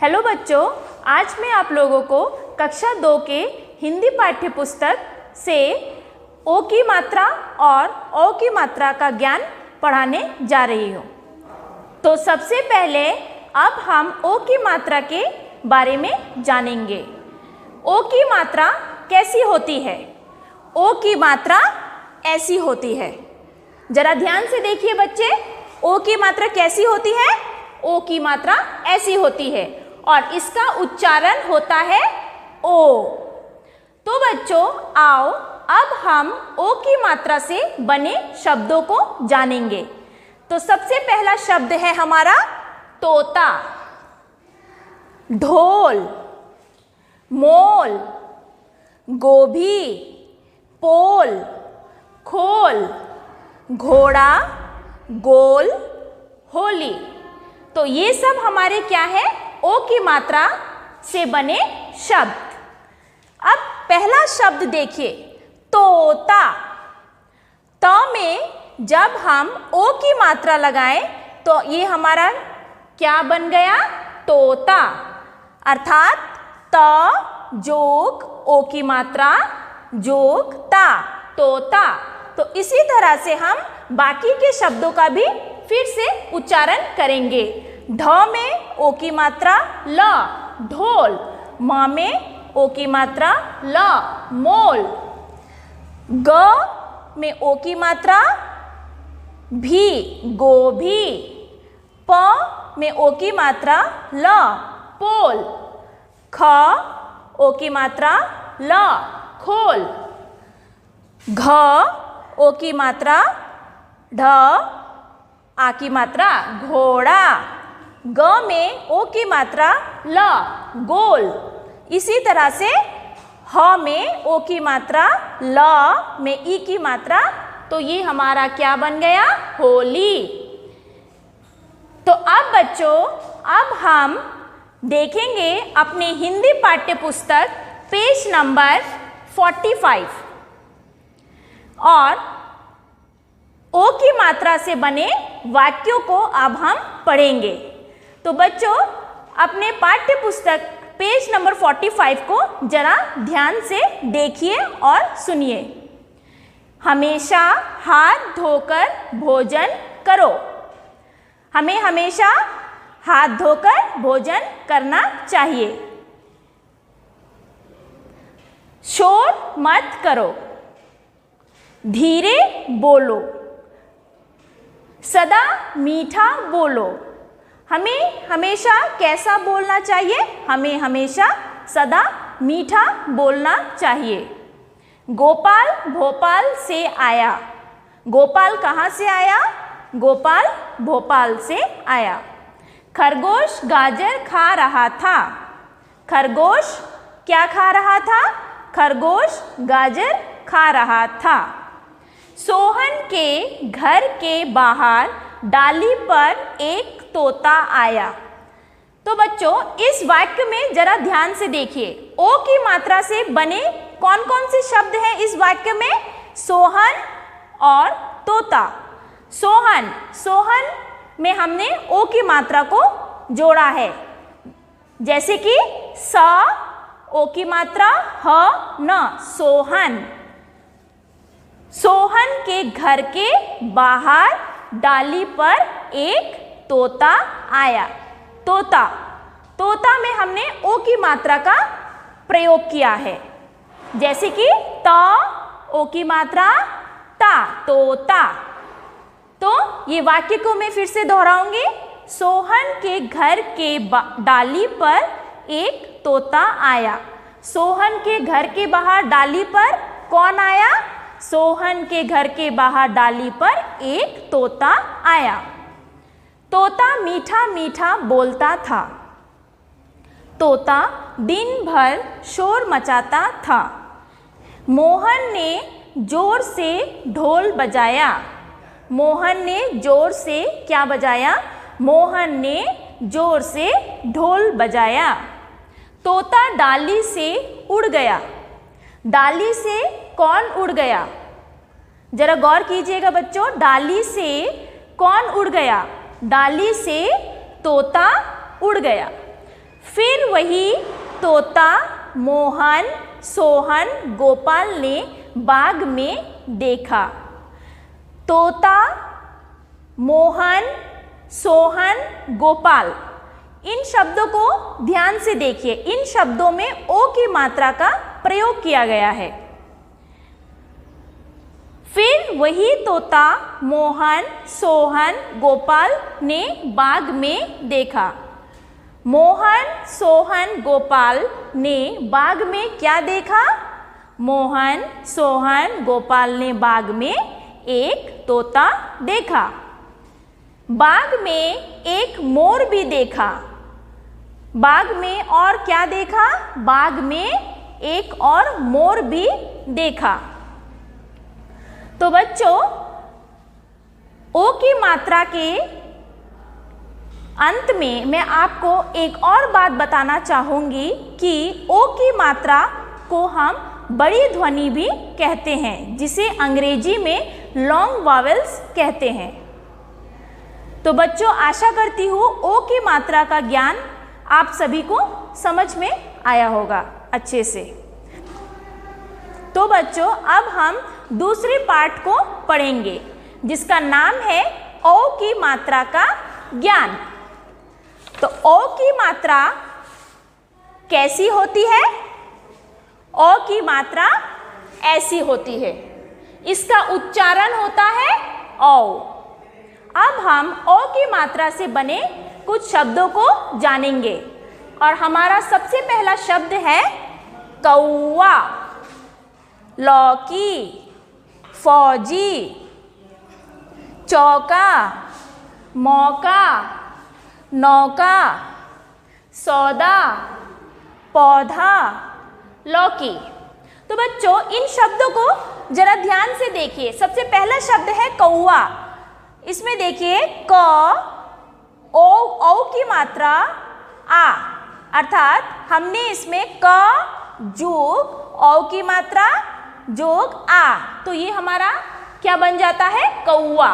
Hello बच्चों, आज मैं आप लोगों को कक्षा 2 के हिंदी पाठ्य पुस्तक से ओ की मात्रा और औ की मात्रा का ज्ञान पढ़ाने जा रही हूँ। तो सबसे पहले अब हम ओ की मात्रा के बारे में जानेंगे। ओ की मात्रा कैसी होती है? ओ की मात्रा ऐसी होती है। जरा ध्यान से देखिए बच्चे, ओ की मात्रा कैसी होती है? ओ की मात्रा ऐसी होती है और इसका उच्चारण होता है ओ। तो बच्चों आओ अब हम ओ की मात्रा से बने शब्दों को जानेंगे। तो सबसे पहला शब्द है हमारा तोता, ढोल, मोल, गोभी, पोल, खोल, घोड़ा, गोल, होली। तो ये सब हमारे क्या है? ओ की मात्रा से बने शब्द। अब पहला शब्द देखिए, तोता। त में जब हम ओ की मात्रा लगाएं तो ये हमारा क्या बन गया? तोता। अर्थात त जोग ओ की मात्रा जोग ता, तोता। तो इसी तरह से हम बाकी के शब्दों का भी फिर से उच्चारण करेंगे। ढ में ओ की मात्रा ल, ढोल। म में ओ की मात्रा ल, मोल। ग में ओ की मात्रा भी, गोभी। प में ओ की मात्रा ल, पोल। ख ओ की मात्रा ल, खोल। घ ओ की मात्रा ढ, आ की मात्रा घोड़ा। ग में ओ की मात्रा ल, गोल। इसी तरह से ह में ओ की मात्रा ल में ई की मात्रा, तो ये हमारा क्या बन गया? होली। तो अब बच्चों अब हम देखेंगे अपने हिंदी पाठ्य पुस्तक पेज नंबर 45 और ओ की मात्रा से बने वाक्यों को अब हम पढ़ेंगे। तो बच्चों अपने पाठ्य पुस्तक पेज नंबर 45 को जरा ध्यान से देखिए और सुनिए। हमेशा हाथ धोकर भोजन करो। हमें हमेशा हाथ धोकर भोजन करना चाहिए। शोर मत करो। धीरे बोलो। सदा मीठा बोलो। हमें हमेशा कैसा बोलना चाहिए? हमें हमेशा सदा मीठा बोलना चाहिए। गोपाल भोपाल से आया। गोपाल कहाँ से आया? गोपाल भोपाल से आया। खरगोश गाजर खा रहा था। खरगोश क्या खा रहा था? खरगोश गाजर खा रहा था। सोहन के घर के बाहर डाली पर एक तोता आया। तो बच्चों इस वाक्य में जरा ध्यान से देखिए, ओ की मात्रा से बने कौन कौन से शब्द हैं इस वाक्य में? सोहन और तोता। सोहन, सोहन में हमने ओ की मात्रा को जोड़ा है, जैसे कि स ओ की मात्रा ह न, सोहन। सोहन के घर के बाहर डाली पर एक तोता आया। तोता, तोता में हमने ओ की मात्रा का प्रयोग किया है, जैसे कि त ओ की मात्रा ता, तोता। तो ये वाक्य को मैं फिर से दोहराऊंगी। सोहन के घर के डाली पर एक तोता आया। सोहन के घर के बाहर डाली पर कौन आया? सोहन के घर के बाहर डाली पर एक तोता आया। तोता मीठा मीठा बोलता था। तोता दिन भर शोर मचाता था। मोहन ने जोर से ढोल बजाया। मोहन ने जोर से क्या बजाया? मोहन ने जोर से ढोल बजाया। तोता डाली से उड़ गया। डाली से कौन उड़ गया? जरा गौर कीजिएगा बच्चों, डाली से कौन उड़ गया? डाली से तोता उड़ गया। फिर वही तोता मोहन, सोहन, गोपाल ने बाग में देखा। तोता, मोहन, सोहन, गोपाल, इन शब्दों को ध्यान से देखिए। इन शब्दों में ओ की मात्रा का प्रयोग किया गया है। फिर वही तोता मोहन, सोहन, गोपाल ने बाग में देखा। मोहन, सोहन, गोपाल ने बाग में क्या देखा? मोहन, सोहन, गोपाल ने बाग में एक तोता देखा। बाग में एक मोर भी देखा। बाग में और क्या देखा? बाग में एक और मोर भी देखा। तो बच्चों, ओ की मात्रा के अंत में मैं आपको एक और बात बताना चाहूँगी कि ओ की मात्रा को हम बड़ी ध्वनि भी कहते हैं, जिसे अंग्रेजी में लॉन्ग वावेल्स कहते हैं। तो बच्चों, आशा करती हूँ ओ की मात्रा का ज्ञान आप सभी को समझ में आया होगा अच्छे से। तो बच्चों, अब हम दूसरे पार्ट को पढ़ेंगे, जिसका नाम है ओ की मात्रा का ज्ञान। तो ओ की मात्रा कैसी होती है? ओ की मात्रा ऐसी होती है। इसका उच्चारण होता है औ। अब हम ओ की मात्रा से बने कुछ शब्दों को जानेंगे, और हमारा सबसे पहला शब्द है कौवा, लौकी, फौजी, चौका, मौका, नौका, सौदा, पौधा, लौकी। तो बच्चों, इन शब्दों को जरा ध्यान से देखिए। सबसे पहला शब्द है कौवा। इसमें देखिए क, ओ की मात्रा आ, अर्थात हमने इसमें क जोग ओ की मात्रा जोग आ, तो ये हमारा क्या बन जाता है? कौवा।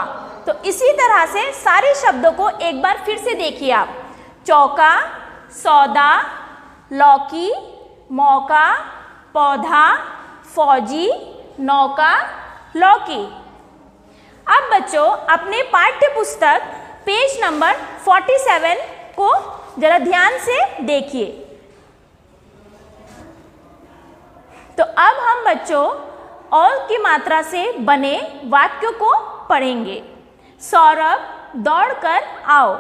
तो इसी तरह से सारे शब्दों को एक बार फिर से देखिए आप। चौका, सौदा, लौकी, मौका, पौधा, फौजी, नौका, लौकी। अब बच्चों, अपने पाठ्य पुस्तक पेज नंबर 47 को जरा ध्यान से देखिए। तो अब हम बच्चों और की मात्रा से बने वाक्यों को पढ़ेंगे। सौरभ दौड़कर आओ।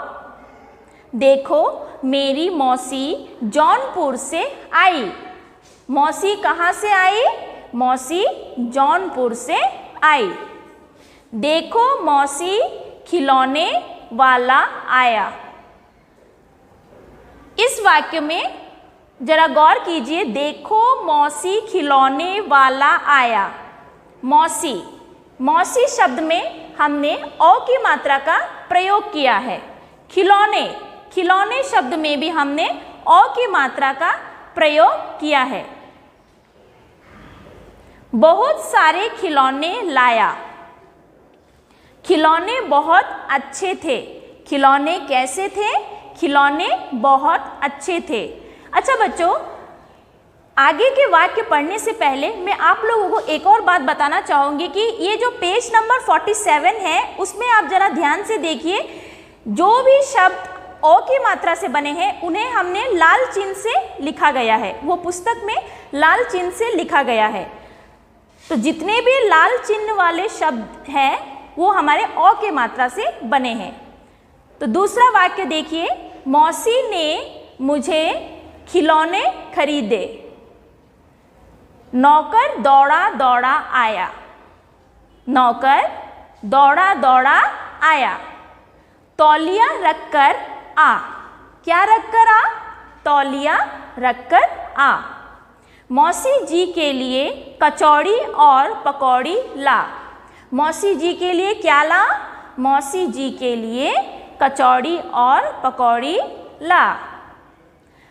देखो, मेरी मौसी जौनपुर से आई। मौसी कहाँ से आई? मौसी जौनपुर से आई। देखो, मौसी खिलौने वाला आया। इस वाक्य में जरा गौर कीजिए। देखो, मौसी खिलौने वाला आया। मौसी, मौसी शब्द में हमने ओ की मात्रा का प्रयोग किया है। खिलौने, खिलौने शब्द में भी हमने ओ की मात्रा का प्रयोग किया है। बहुत सारे खिलौने लाया। खिलौने बहुत अच्छे थे। खिलौने कैसे थे? खिलौने बहुत अच्छे थे। अच्छा बच्चों, आगे के वाक्य पढ़ने से पहले मैं आप लोगों को एक और बात बताना चाहूँगी कि ये जो पेज नंबर 47 है, उसमें आप जरा ध्यान से देखिए। जो भी शब्द ओ की मात्रा से बने हैं, उन्हें हमने लाल चिन्ह से लिखा गया है। वो पुस्तक में लाल चिन्ह से लिखा गया है। तो जितने भी लाल चिन्ह वाले शब्द हैं, वो हमारे ओ की मात्रा से बने हैं। तो दूसरा वाक्य देखिए। मौसी ने मुझे खिलौने खरीदे। नौकर दौड़ा दौड़ा आया। नौकर दौड़ा दौड़ा आया। तौलिया रखकर आ। क्या रखकर आ? तौलिया रखकर आ। मौसी जी के लिए कचौड़ी और पकौड़ी ला। मौसी जी के लिए क्या ला? मौसी जी के लिए कचौड़ी और पकौड़ी ला।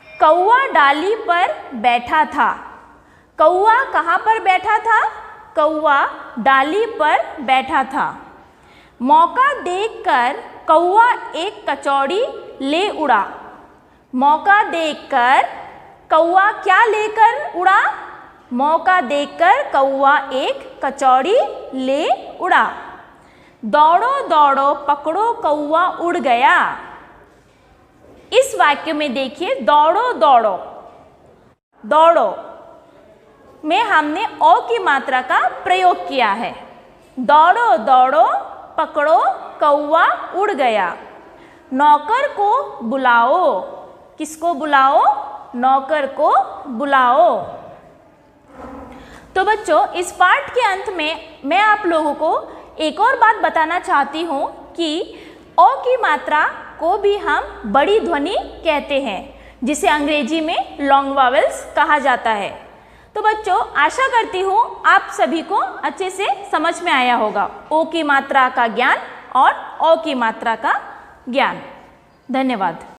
कौवा डाली पर बैठा था। कौवा कहाँ पर बैठा था? कौवा डाली पर बैठा था। मौका देखकर कौवा एक कचौड़ी ले उड़ा। मौका देखकर कौवा क्या लेकर उड़ा? मौका देखकर कौवा एक कचौड़ी ले उड़ा। दौड़ो दौड़ो पकड़ो कौवा उड़ गया। इस वाक्य में देखिए दौड़ो दौड़ो, दौड़ो में हमने ओ की मात्रा का प्रयोग किया है। दौड़ो दौड़ो पकड़ो कौवा उड़ गया। नौकर को बुलाओ। किसको बुलाओ? नौकर को बुलाओ। तो बच्चों, इस पाठ के अंत में मैं आप लोगों को एक और बात बताना चाहती हूँ कि ओ की मात्रा को भी हम बड़ी ध्वनि कहते हैं, जिसे अंग्रेजी में लॉन्ग वावेल्स कहा जाता है। तो बच्चों, आशा करती हूँ आप सभी को अच्छे से समझ में आया होगा ओ की मात्रा का ज्ञान और औ की मात्रा का ज्ञान। धन्यवाद।